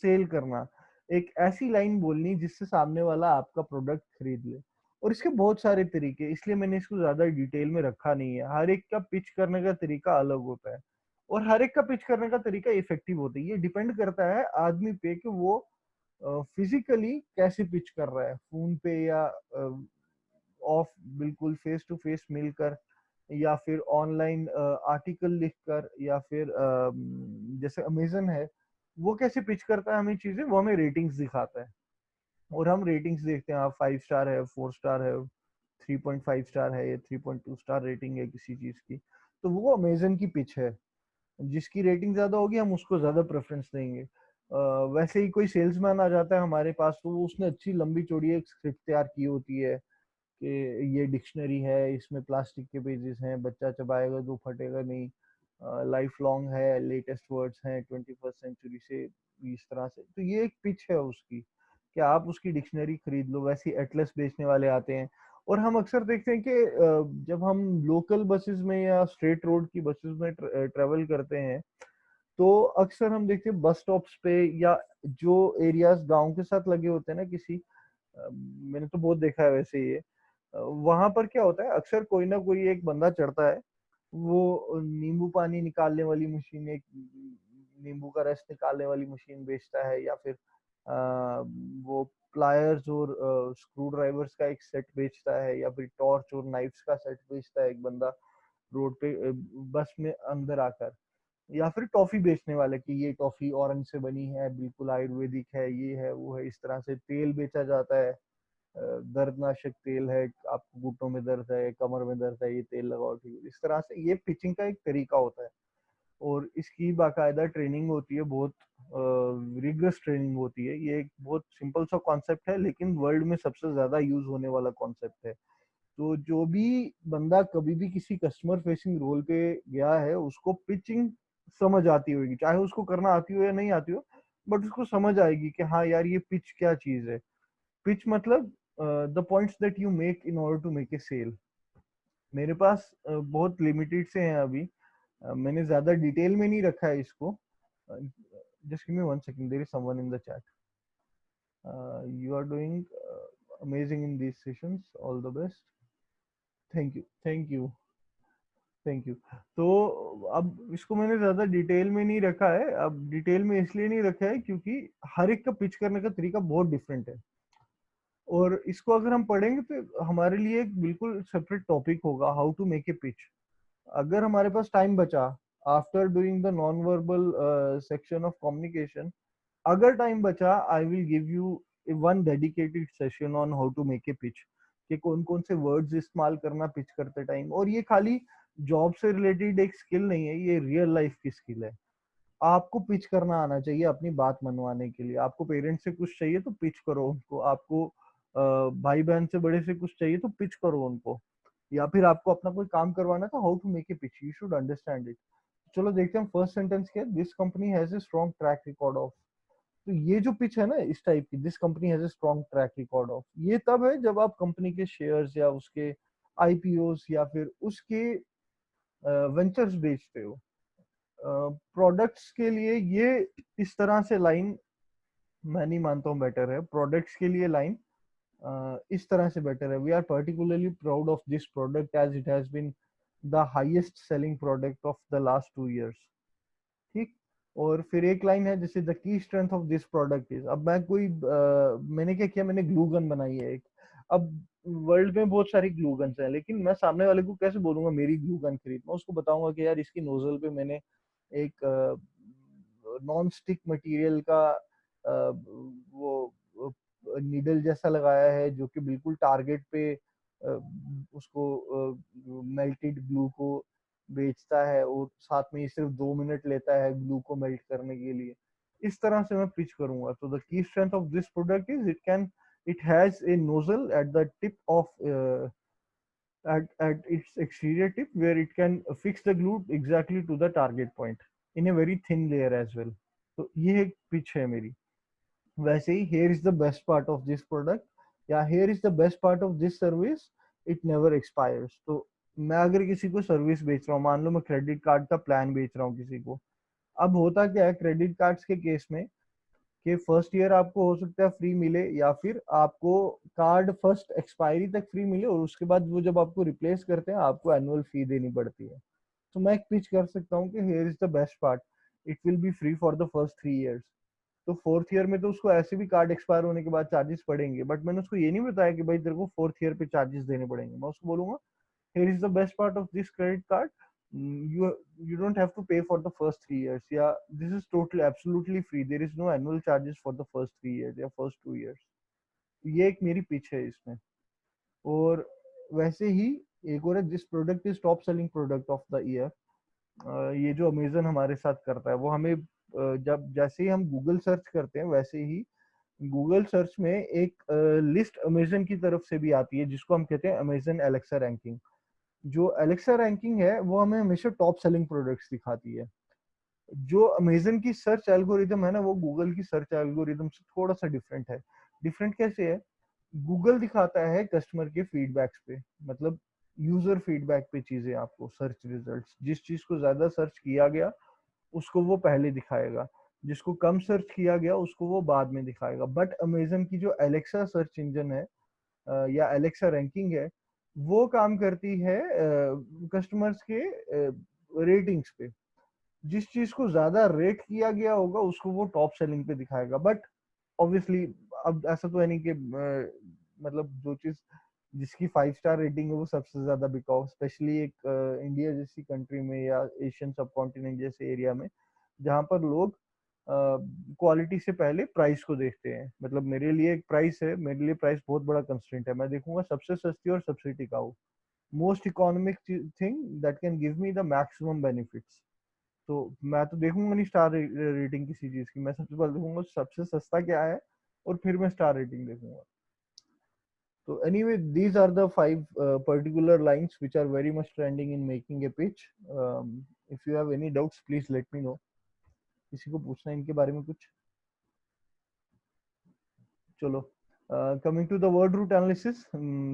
सेल करना, एक ऐसी लाइन बोलनी जिससे सामने वाला आपका प्रोडक्ट खरीद ले। और इसके बहुत सारे तरीके, इसलिए मैंने इसको ज्यादा डिटेल में रखा नहीं है। हर एक का पिच करने का तरीका अलग होता है, और हर एक का पिच करने का तरीका इफेक्टिव होता है। ये डिपेंड करता है आदमी पे कि वो फिजिकली कैसे पिच कर रहा है, फोन पे या ऑफ, बिल्कुल फेस टू फेस मिलकर, या फिर ऑनलाइन आर्टिकल लिखकर, या फिर जैसे अमेजन है, वो कैसे पिच करता है हमें चीजें, वो हमें रेटिंग्स दिखाता है। और हम रेटिंग्स देखते हैं, आप 5 स्टार है, 4 स्टार है, 3.5 स्टार है या 3.2 स्टार रेटिंग है किसी चीज की, तो वो अमेजन की पिच है। जिसकी रेटिंग ज्यादा होगी हम उसको ज्यादा प्रेफरेंस देंगे। वैसे ही कोई सेल्समैन आ जाता है हमारे पास, तो वो उसने अच्छी लंबी चौड़ी एक स्क्रिप्ट तैयार की होती है कि ये डिक्शनरी है, इसमें प्लास्टिक के पेजेस हैं, बच्चा चबाएगा तो फटेगा नहीं, लाइफ लॉन्ग है, लेटेस्ट वर्ड्स हैं 21st सेंचुरी से, इस तरह से। तो ये एक पिच है उसकी कि आप उसकी डिक्शनरी खरीद लो। वैसे एटलस बेचने वाले आते हैं। और हम अक्सर देखते हैं कि जब हम लोकल बसेस में या स्ट्रेट रोड की बसेस में ट्रेवल करते हैं, तो अक्सर हम देखते हैं बस स्टॉप्स पे या जो एरियाज गांव के साथ लगे होते हैं ना किसी, मैंने तो बहुत देखा है वैसे ये, वहां पर क्या होता है, अक्सर कोई ना कोई एक बंदा चढ़ता है, वो नींबू पानी निकालने वाली मशीन, एक नींबू का रस निकालने वाली मशीन बेचता है, या फिर वो प्लायर्स और स्क्रू ड्राइवर्स का एक सेट बेचता है, या फिर टॉर्च और नाइफ्स का सेट बेचता है एक बंदा रोड पे बस में अंदर आकर। या फिर टॉफी बेचने वाले की ये टॉफी ऑरेंज से बनी है, बिल्कुल आयुर्वेदिक है, ये है वो है, इस तरह से तेल बेचा जाता है, दर्दनाशक तेल है, आपको घुटनों में दर्द है, कमर में दर्द है, ये तेल लगाओ, ठीक है। इस तरह से ये पिचिंग का एक तरीका होता है, और इसकी बाकायदा ट्रेनिंग होती है, बहुत रिगरस ट्रेनिंग होती है। ये एक बहुत सिंपल सा कॉन्सेप्ट है, लेकिन वर्ल्ड में सबसे ज्यादा यूज होने वाला कॉन्सेप्ट है। तो जो भी बंदा कभी भी किसी कस्टमर फेसिंग रोल पे गया है, उसको पिचिंग समझ आती होगी, चाहे उसको करना आती हो या नहीं आती हो, बट उसको समझ आएगी कि हाँ यार ये पिच क्या चीज है। पिच मतलब the points that you make in order to make a sale. मेरे पास बहुत लिमिटेड से हैं अभी, मैंने ज्यादा डिटेल में नहीं रखा है इसको। Just give me 1 second, there is someone in the chat. You are doing amazing in these sessions, all the best. Thank you, thank you, thank you. तो अब इसको मैंने ज्यादा डिटेल में नहीं रखा है। अब डिटेल में इसलिए नहीं रखा है क्योंकि हर एक का पिच करने का तरीका बहुत डिफरेंट है, और इसको अगर हम पढ़ेंगे तो हमारे लिए एक बिल्कुल सेपरेट टॉपिक होगा, how to make a pitch. अगर हमारे पास टाइम बचा after doing the non verbal section of communication, अगर टाइम बचा, I will give you one dedicated session on how to make a pitch, कि कौन कौन से वर्ड्स इस्तेमाल करना पिच करते टाइम। और ये खाली जॉब से रिलेटेड एक स्किल नहीं है, ये रियल लाइफ की स्किल है। आपको पिच करना आना चाहिए अपनी बात मनवाने के लिए। आपको पेरेंट्स से कुछ चाहिए तो पिच करो उनको, आपको भाई बहन से बड़े से कुछ चाहिए तो पिच करो उनको, या फिर आपको अपना कोई काम करवाना था, how to make a pitch, you should understand it. चलो देखते हैं फर्स्ट सेंटेंस क्या है, this company has a strong track record of. तो ये जो पिच है ना इस टाइप की, this company has a strong track record of, ये तब है जब आप कंपनी के शेयर्स या उसके आईपीओस या फिर उसके वेंचर्स बेचते हो। प्रोडक्ट्स के लिए ये इस तरह से लाइन मैं नहीं मानता हूँ बेटर है। प्रोडक्ट्स के लिए लाइन इस तरह से बेटर है, we are particularly proud of this product as it has been the highest selling product of the last 2 years। ठीक। और फिर एक लाइन है जैसे the key strength of this product is, अब मैं कोई मैंने क्या किया, मैंने ग्लू गन बनाई है एक। अब वर्ल्ड में बहुत सारी ग्लू गन्स हैं, लेकिन मैं सामने वाले को कैसे बोलूंगा मेरी ग्लू गन खरीद, मैं उसको बताऊंगा कि यार इसकी नोजल पे मैंने एक नॉन स्टिक मटेरियल का वो नीडल जैसा लगाया है, जो कि बिल्कुल टारगेट पे उसको मेल्टेड ग्लू को बेचता है, और साथ में ये सिर्फ 2 मिनट लेता है ग्लू को मेल्ट करने के लिए। इस तरह से मैं पिच करूंगा। तो the key strength of this product is it has a nozzle at the tip of at its exterior tip, where it can fix the glue exactly to the target point in a very thin layer as well। तो ये एक pitch है मेरी। वैसे ही here is the best part of this product या here is the best part of this service, it never expires। तो मैं अगर किसी को सर्विस बेच रहा हूँ, मान लो मैं क्रेडिट कार्ड का प्लान बेच रहा हूँ किसी को, अब होता क्या है क्रेडिट कार्ड्स के केस में कि फर्स्ट ईयर आपको हो सकता है फ्री मिले, या फिर आपको कार्ड फर्स्ट एक्सपायरी तक फ्री मिले, और उसके बाद वो जब आपको रिप्लेस करते हैं आपको एनुअल फी देनी पड़ती है। तो मैं एक पिच कर सकता हूँ कि here is the best part, it will be free for the first 3 years। तो फोर्थ ईयर में तो उसको ऐसे भी कार्ड एक्सपायर होने के बाद चार्जेस पड़ेंगे, बट मैंने उसको ये नहीं बताया कि भाई तेरे को फोर्थ ईयर पे चार्जेस देने पड़ेंगे। मैं उसको बोलूंगा here is the best part of this credit card, you don't have to pay for the first 3 years, yeah, this is totally absolutely free, there is no annual charges for the first 3 years या first 2 years। ये एक मेरी pitch है इसमें। और वैसे ही एक और है, this product is top selling product of the year. ये जो अमेजन हमारे साथ करता है वो हमें जब जैसे ही हम गूगल सर्च करते हैं वैसे ही गूगल सर्च में एक लिस्ट अमेजन की तरफ से भी आती है जिसको हम कहते हैं अमेजन एलेक्सा रैंकिंग। जो एलेक्सा रैंकिंग है वो हमें हमेशा टॉप सेलिंग प्रोडक्ट्स दिखाती है। जो अमेजन की सर्च एल्गोरिदम है ना वो गूगल की सर्च एल्गोरिदम से थोड़ा सा डिफरेंट है। डिफरेंट कैसे है? गूगल दिखाता है कस्टमर के फीडबैक्स पे, मतलब यूजर फीडबैक पे चीजें आपको, सर्च रिजल्ट्स, जिस चीज को ज्यादा सर्च किया गया उसको वो पहले दिखाएगा, जिसको कम सर्च किया गया उसको वो बाद में दिखाएगा। बट अमेजन की जो एलेक्सा सर्च इंजन है या एलेक्सा रैंकिंग है वो काम करती है कस्टमर्स के रेटिंग्स पे। जिस चीज को ज्यादा रेट किया गया होगा उसको वो टॉप सेलिंग पे दिखाएगा। बट ऑब्वियसली अब ऐसा तो है नहीं कि मतलब जो चीज जिसकी 5 स्टार रेटिंग है वो सबसे ज्यादा बिकाऊ, स्पेशली एक इंडिया जैसी कंट्री में या एशियन सब कॉन्टिनेंट जैसे एरिया में जहाँ पर लोग क्वालिटी से पहले प्राइस को देखते हैं। मतलब मेरे लिए एक प्राइस है, मेरे लिए प्राइस बहुत बड़ा कंस्ट्रेंट है। मैं देखूंगा सबसे सस्ती और सबसे टिकाऊ, most economic thing that can give me the maximum benefits. तो मैं तो देखूंगा नहीं स्टार रेटिंग किसी चीज की, मैं सबसे पहले देखूंगा सबसे सस्ता क्या है और फिर मैं स्टार रेटिंग देखूंगा। So anyway, these are the 5 particular lines which are very much trending in making a pitch. If you have any doubts, please let me know. किसी को पूछना है इनके बारे में कुछ? चलो. Coming to the word root analysis,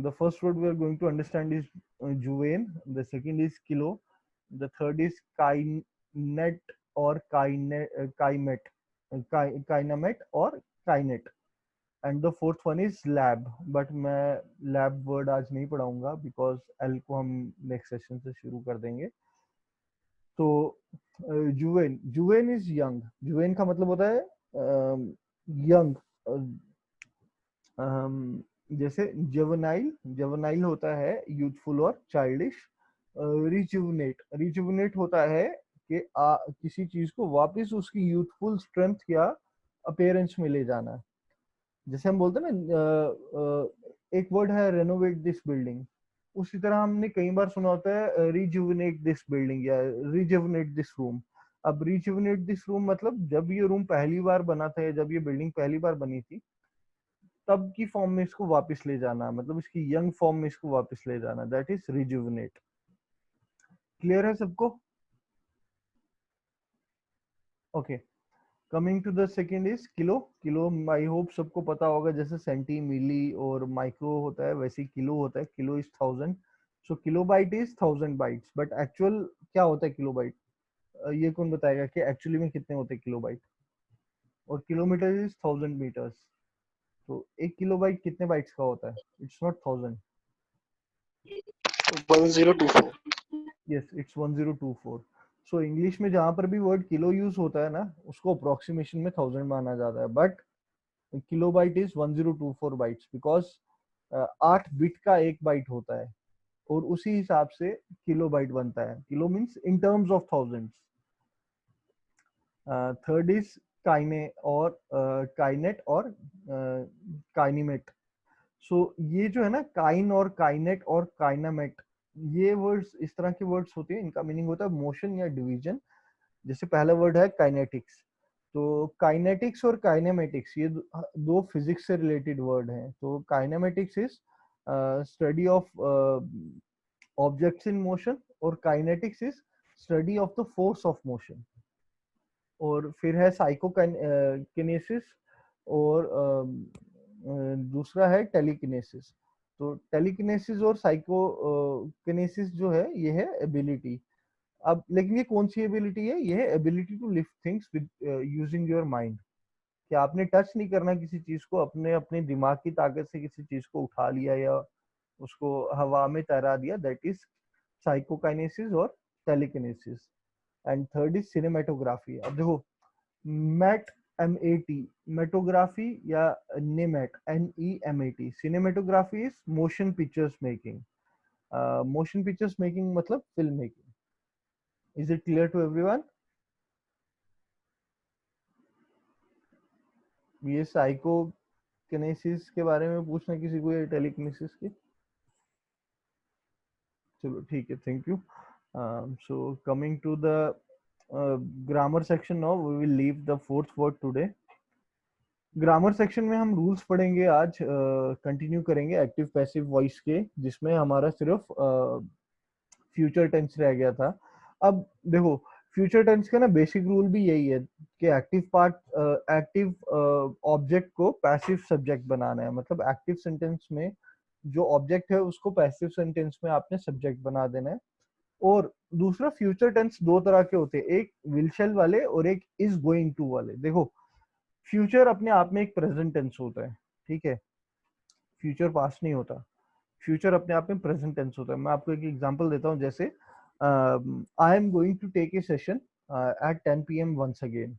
the first word we are going to understand is Juvain. The second is kilo. The third is kinet or kaimet, kynamet or kainet. And the fourth one is lab, but मैं lab word आज नहीं पढ़ाऊंगा because L को हम next session से शुरू कर देंगे। तो जुवेन, जुवेन इज यंग। जुवेन का मतलब होता है यंग। जैसे जवनाइल, जवनाइल होता है यूथफुल और चाइल्डिश। रिजुवनेट, रिजुवनेट होता है कि किसी चीज को वापस उसकी यूथफुल स्ट्रेंथ या अपीयरेंस में ले जाना। जैसे हम बोलते हैं ना, एक वर्ड है रेनोवेट दिस बिल्डिंग, उसी तरह हमने कई बार सुना होता है रिजुविनेट दिस बिल्डिंग या रिजुविनेट दिस रूम। अब रिजुविनेट दिस रूम मतलब जब ये रूम पहली बार बना था या जब ये बिल्डिंग पहली बार बनी थी तब की फॉर्म में इसको वापस ले जाना, मतलब इसकी यंग फॉर्म में इसको वापस ले जाना, दैट इज रिजुविनेट। क्लियर है सबको? Okay, coming to the second is kilo. Kilo I hope सबको पता होगा, जैसे सेंटी मिली और माइक्रो होता है वैसे ही किलो होता है। Kilo is 1000, so kilo byte is 1000 bytes. But actual क्या होता है किलो बाइट? ये कौन बताएगा कि एक्चुअली में कितने होते हैं किलो बाइट? और किलोमीटर इज 1000 मीटर्स। तो एक किलो बाइट कितने बाइट्स का होता है? It's not 1000, 1024। Yes it's 1024। So English में जहां पर भी वर्ड किलो यूज होता है ना उसको अप्रोक्सीमेशन में 1000 माना जाता है। But kilobyte is 1024 bytes because 8 bit का एक बाइट होता है और उसी हिसाब से किलोबाइट बनता है। Kilo means in terms of thousands. Third is kine और काइनेट और काइनीमेट। सो ये जो है ना काइन और काइनेट और काइनामेट, ये वर्ड्स इस तरह के वर्ड्स होते हैं, इनका मीनिंग होता है मोशन या डिवीजन। जैसे पहला वर्ड है काइनेटिक्स, तो काइनेटिक्स और काइनेमेटिक्स ये दो फिजिक्स से रिलेटेड वर्ड हैं। तो kinematics is study of objects in motion और kinetics is study of the force of motion. और फिर है साइकोकिनेसिस और दूसरा है टेलीकिनेसिस। तो टेलीकिनेसिस और साइकोकिनेसिस जो है ये है एबिलिटी। अब लेकिन ये कौन सी एबिलिटी है? ये है ability to lift things with using your mind. कि आपने टच नहीं करना किसी चीज को, अपने अपने दिमाग की ताकत से किसी चीज को उठा लिया या उसको हवा में तैरा दिया, दैट इज साइकोकाइनेसिस और telekinesis. And third is cinematography. अब देखो, मैट MAT, मेटोग्राफी या nemat NEMAT। Cinematography is motion pictures making. Motion pictures making मतलब film making. Is it clear to everyone? ये साइको टेलीकिनेसिस के बारे में पूछना किसी को, या टेलीकिनेसिस के? चलो ठीक है, thank you. So coming to the grammar section now, we will leave the fourth word today. Grammar section में हम रूल्स पढ़ेंगे आज, कंटिन्यू करेंगे एक्टिव पैसिव वॉइस के, जिसमें हमारा सिर्फ फ्यूचर टेंस रह गया था. अब देखो, फ्यूचर टेंस का ना बेसिक रूल भी यही है कि एक्टिव ऑब्जेक्ट को पैसिव सब्जेक्ट बनाना है. मतलब एक्टिव सेंटेंस में जो ऑब्जेक्ट है उसको पैसिव सेंटेंस में आपने सब्जेक्ट बना देना है. और दूसरा, फ्यूचर टेंस दो तरह के होते हैं, एक विल शैल वाले और एक इज गोइंग टू वाले. देखो, फ्यूचर अपने आप में एक प्रेजेंट टेंस होता है, ठीक है, फ्यूचर पास्ट नहीं होता. फ्यूचर अपने आप में प्रेजेंट टेंस होता है. मैं आपको एक एग्जांपल देता हूँ, जैसे I am going to take a session at 10 PM once again.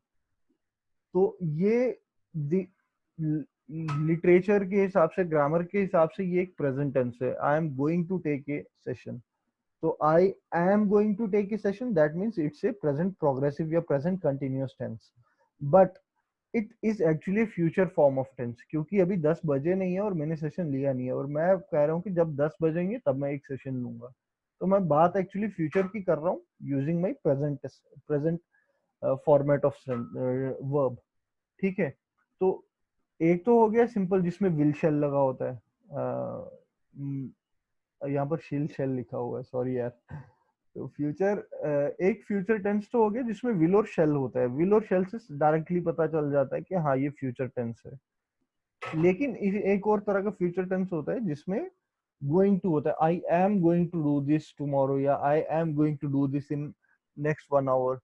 तो ये लिटरेचर के हिसाब से, ग्रामर के हिसाब से ये एक प्रेजेंट टेंस है. I am going to take a session. तो I am going to take a session, that means it's a present progressive या present continuous tense. But it is actually future form of tense, क्योंकि अभी 10 बजे नहीं है और मैंने session लिया नहीं है, और मैं कह रहा हूँ कि जब 10 बजेंगे तब मैं एक सेशन लूंगा. तो मैं बात एक्चुअली फ्यूचर की कर रहा हूँ using my present format of verb. ठीक है, तो एक तो हो गया सिंपल जिसमें विल शेल लगा होता है. यहाँ पर शिल शेल लिखा हुआ है, सॉरी यार. तो फ्यूचर, एक फ्यूचर टेंस तो हो गया जिसमें विल और शेल होता है. विल और शेल से डायरेक्टली पता चल जाता है कि हाँ ये फ्यूचर टेंस है. लेकिन एक और तरह का फ्यूचर टेंस होता है जिसमें गोइंग टू होता है. I am going to do this tomorrow, या I am going to do this in next 1 hour,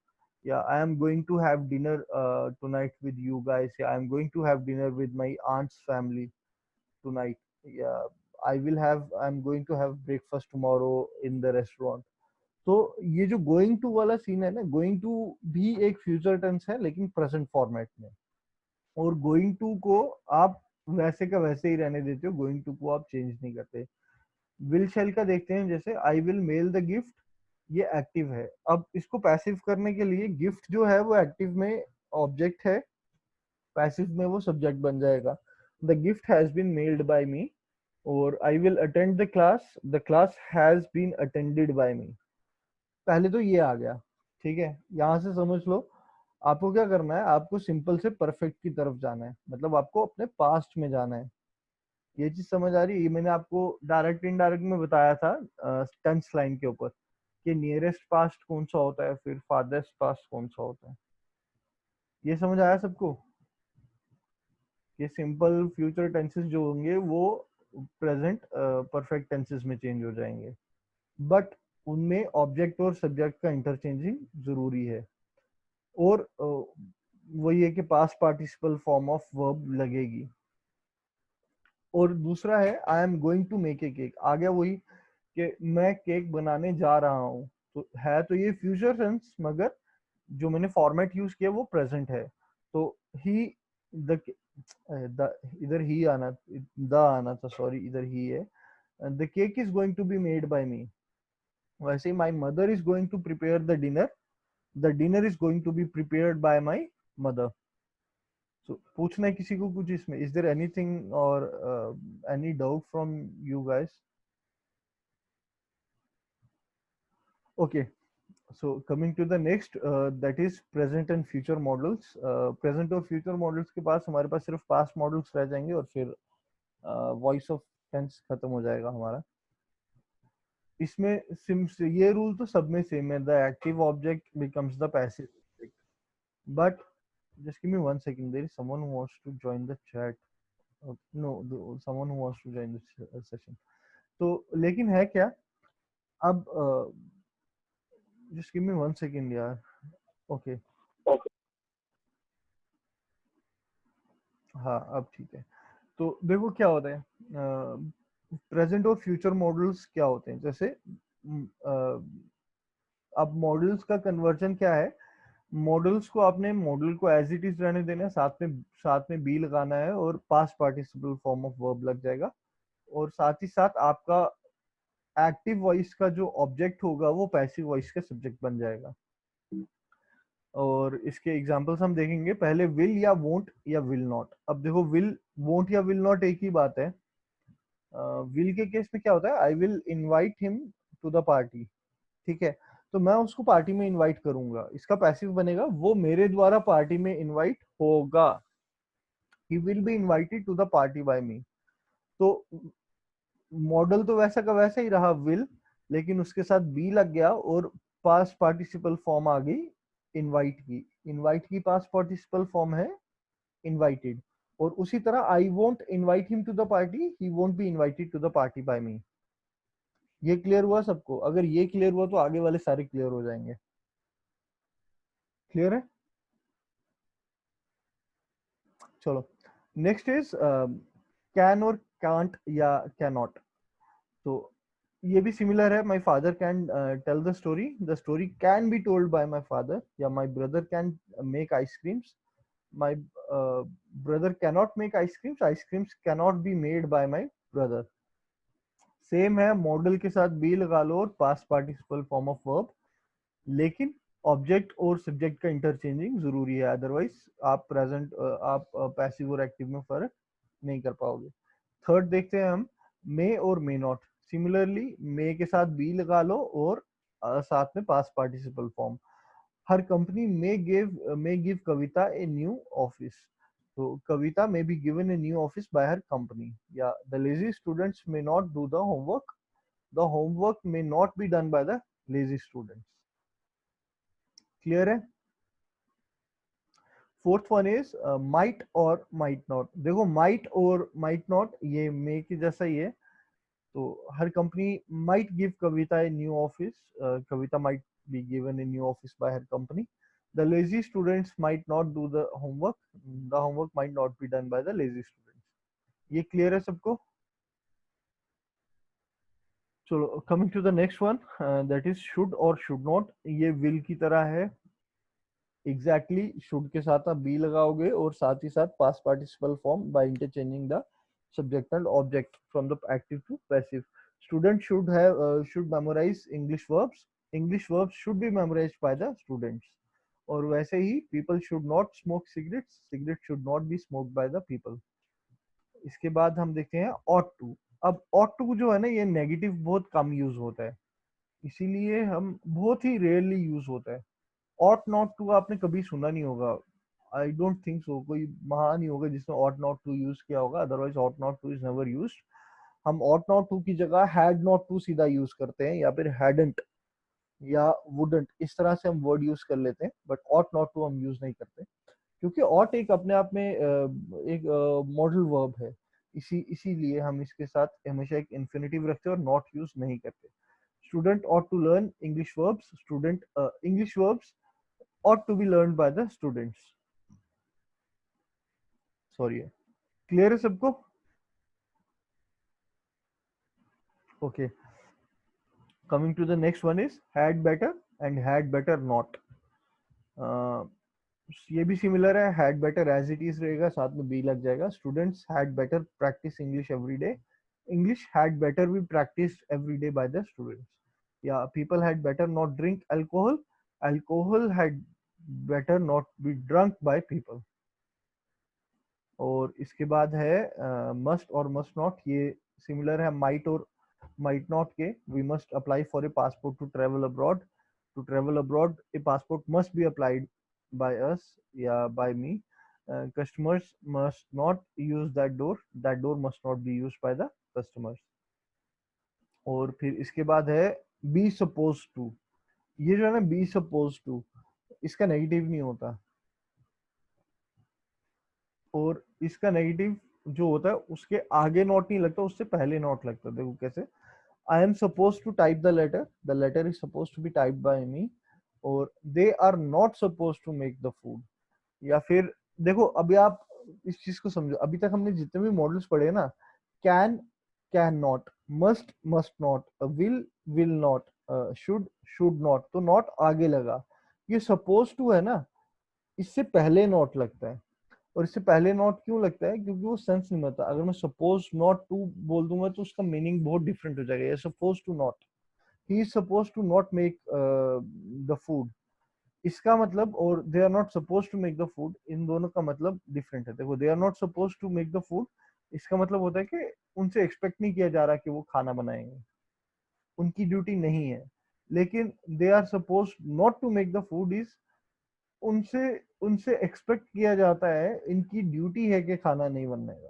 या I am going to have dinner tonight with you guys, या I am going to have dinner with my aunt's family tonight, या I'm going to have breakfast tomorrow in the restaurant. तो ये जो going to वाला scene है ना, going to भी एक फ्यूचर टेंस है लेकिन प्रेजेंट फॉर्मेट में. और गोइंग टू को आप वैसे का वैसे ही रहने देते हो, गोइंग टू को आप चेंज नहीं करते. विल शेल का देखते हैं, जैसे I will mail the gift, ये एक्टिव है. अब इसको पैसिव करने के लिए गिफ्ट जो है वो एक्टिव में ऑब्जेक्ट है, पैसिव में वो सब्जेक्ट बन जाएगा. The gift has been mailed by me, और I will attend the class has been attended by me. पहले तो ये आ गया, ठीक है. यहाँ से समझ लो आपको क्या करना है, आपको सिंपल से परफेक्ट की तरफ जाना है. मतलब आपको अपने पास्ट में जाना है. ये चीज समझ आ रही है? ये मैंने आपको डायरेक्ट इनडायरेक्ट में बताया था टेंस लाइन के ऊपर कि नियरेस्ट पास्ट कौन सा होता है, फिर फारदेस्ट पास्ट कौन सा होता है. ये समझ आया सबको? ये सिंपल फ्यूचर टेंसेस जो होंगे वो प्रेजेंट परफेक्ट टेंसेस में चेंज हो जाएंगे, बट उनमें ऑब्जेक्ट और सब्जेक्ट का इंटरचेंजिंग जरूरी है. और वही है कि past participle form of verb लगेगी. और दूसरा है I am going to make a cake. आ गया वही कि मैं केक बनाने जा रहा हूँ. तो है तो ये फ्यूचर टेंस, मगर जो मैंने फॉर्मेट यूज किया वो प्रेजेंट है. तो ही इधर ही आना, द आना था, सॉरी, इधर ही है. The cake is going to be made by me. वैसे ही my mother is going to prepare the dinner is going to be prepared by my mother. So, पूछना है किसी को कुछ इसमें? Is there anything or any doubt from you guys? Okay, so coming to the next, that is present and future models. Present और future models के पास हमारे पास सिर्फ past models रह जाएंगे, और फिर voice of tense खत्म हो जाएगा हमारा. इसमें ये रूल तो सब में सेम है. the active object becomes the passive object. But just give me 1 second, there is someone who wants to join the chat. No, someone who wants to join this session. तो लेकिन है क्या अब, just give me 1 second यार. Okay, हाँ अब ठीक है. तो देखो क्या होता है, प्रेजेंट और फ्यूचर मॉडल्स क्या होते हैं. जैसे अब मॉडल्स का कन्वर्जन क्या है, मॉडल्स को आपने मॉडल को एज इट इज रहने देना है, साथ में बी लगाना है और past participle form of verb लग जाएगा. और साथ ही साथ आपका एक्टिव वॉइस का जो ऑब्जेक्ट होगा वो पैसिव वॉइस का सब्जेक्ट बन जाएगा. और इसके एग्जांपल्स हम देखेंगे. पहले विल या वोंट या विल नॉट. अब देखो, विल वोंट या विल नॉट एक ही बात है। विल के केस में क्या होता है, I will invite him to the party, ठीक है, तो मैं उसको पार्टी में इनवाइट करूंगा, इसका पैसिव बनेगा वो मेरे द्वारा पार्टी में इनवाइट होगा, he will be invited to the party by me. तो मॉडल तो वैसा का वैसा ही रहा विल, लेकिन उसके साथ बी लग गया और पास्ट पार्टिसिपल फॉर्म आ गई इनवाइट की। इनवाइट की पास्ट पार्टिसिपल फॉर्म है इनवाइटेड। और उसी तरह I won't invite him to the party, he won't be invited to the party by me. ये क्लियर हुआ सबको? अगर ये क्लियर हुआ तो आगे वाले सारे क्लियर हो जाएंगे। क्लियर है? चलो नेक्स्ट इज कैन और कांट या कैन नॉट। तो ये भी सिमिलर है। My father can tell the story can be told by my father, या my brother can make ice creams, my brother cannot make ice creams, ice creams cannot be made by my brother. Same है, modal के साथ be लगा लो और past participle form of verb, लेकिन object और subject का इंटरचेंजिंग जरूरी है, अदरवाइज आप प्रेजेंट आप पैसिव और एक्टिव में फर्क नहीं कर पाओगे। थर्ड देखते हैं हम, मे और मे नॉट। सिमिलरली मे के साथ बी लगा लो और साथ में past participle form. Her company may give Kavita a new office, तो कविता may be given a new office by her company, या the lazy students may not do the homework may not be done by the lazy students। Clear है? Fourth one is might और might not. देखो might और might not ये may के जैसा ही है। तो her company might give Kavita a new office, Kavita might be given a new office by her company. The lazy students might not do the homework might not be done by the lazy students. ये clear है सबको? चलो coming to the next one, that is should और should not. ये will की तरह है exactly exactly, should के साथ आप बी लगाओगे और साथ ही साथ past participle form by interchanging the subject and object from the active to passive. Student should memorize English verbs should be memorized by the students. और वैसे ही people should not smoke cigarette should not be smoked by the people. इसके बाद हम देखते हैं ought to. अब ought to जो है ना, ये नेगेटिव बहुत कम यूज होता है, इसीलिए हम बहुत ही रेयरली यूज होता है। ऑट नॉट टू आपने कभी सुना नहीं होगा, आई डोंट थिंक सो, कोई महान नहीं होगा जिसने ऑट नॉट टू यूज किया होगा, otherwise ought not to is never used. हम ऑट नॉट टू की जगह हैड नॉट टू सीधा यूज करते हैं, या फिर हैडंट या वुडंट, इस तरह से हम वर्ड यूज कर लेते हैं, बट ऑट नॉट टू हम यूज नहीं करते, क्योंकि ऑट एक अपने आप में एक मॉडल वर्ब है। इसीलिए हम इसके साथ हमेशा एक इंफिनिटिव रखते हैं और नॉट यूज नहीं करते। Student ought to learn English verbs. English verbs ought to be learned by the students. Sorry, clear है सबको? Okay. Coming to the next one is had better and had better not. Uh, ये भी similar है, had better as it is रहेगा, साथ में be लग जाएगा। Students had better practice English every day, English had better be practice every day by the students. या people had better not drink alcohol, alcohol had better not be drunk by people. और इसके बाद है must और must not, ये similar है might और might not के। We must apply for a passport to travel abroad, A passport must be applied by us, yeah, by me. Customers must not use that door must not be used by the customers। और फिर इसके बाद है be supposed to। ये जो है ना be supposed to, इसका नेगेटिव नहीं होता, और इसका नेगेटिव जो होता है उसके आगे नॉट नहीं लगता, उससे पहले नॉट लगता है। देखो कैसे, I am suppose to type the letter is suppose to be type by me, और they are not suppose to make the food. या फिर देखो अभी आप इस चीज को समझो, अभी तक हमने जितने भी मॉडल्स पढ़े हैं ना, can can not, must not, will not, should not, तो नॉट आगे लगा। ये सपोज टू है ना, इससे पहले नॉट लगता है। और इससे पहले नॉट क्यों लगता है? क्योंकि वो सेंस नहीं बनता। अगर मैं सपोज नॉट टू बोल दूंगा तो उसका मीनिंग बहुत डिफरेंट हो जाएगा। Suppose to not, he is suppose to not make the food, इसका मतलब, और they are not suppose to make the food, इन दोनों का मतलब डिफरेंट है। देखो, they are not suppose to make the food, इसका मतलब होता है कि उनसे एक्सपेक्ट नहीं किया जा रहा कि वो खाना बनाएंगे, उनकी ड्यूटी नहीं है। लेकिन they are suppose not to make the food is, उनसे उनसे एक्सपेक्ट किया जाता है, इनकी ड्यूटी है कि खाना नहीं बनेगा।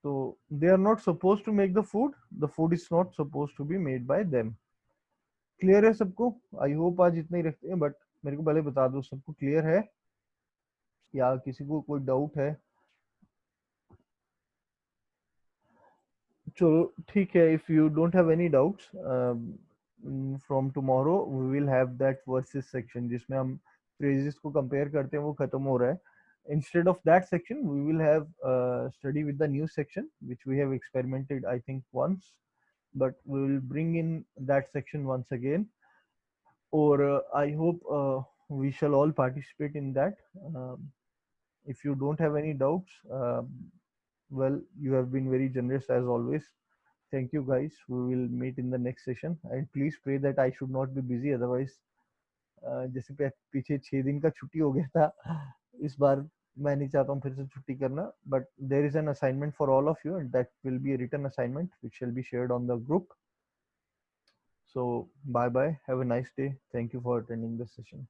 तो they are not suppose to make the food is not suppose to be made by them. Clear है सबको? आई होप आज इतना ही रखते हैं, बट मेरे को पहले बता दो सबको क्लियर है या किसी को कोई डाउट है? चलो ठीक है, if you don't have any doubts, from tomorrow we will have that versus section जिसमें हम फ्रेजेस को कंपेयर करते हैं, वो खत्म हो रहा है। Instead of that section, we will have study with the new section, which we have experimented, I think, once, but we will bring in that section once again. Or I hope we shall all participate in that. If you don't have any doubts, well, you have been very generous as always. Thank you, guys. We will meet in the next session, and please pray that I should not be busy. Otherwise, जैसे पीछे 6 दिन का छुट्टी हो गया था, इस बार मैं नहीं चाहता हूँ फिर से छुट्टी करना, but there is an assignment for all of you, and that will be a written assignment which shall be shared on the group. So bye bye, have a nice day, thank you for attending this session.